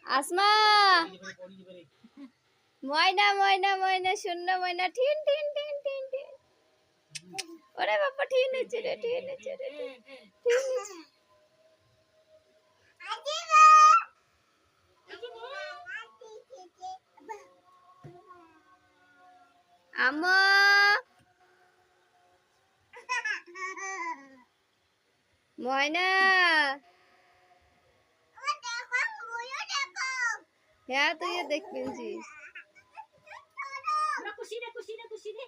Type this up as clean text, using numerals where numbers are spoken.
আসমা ময়না ময়না ময়না শূন্য ময়না ঠিন ঠিন ঠিন ঠিন ঠিন ওরে বাবা ঠিন হচ্ছে রে ঠিন হচ্ছে রে ঠিন হচ্ছে আম্মা ময়না হ্যাঁ তুই দেখবি আরো খুশি রে খুশি রে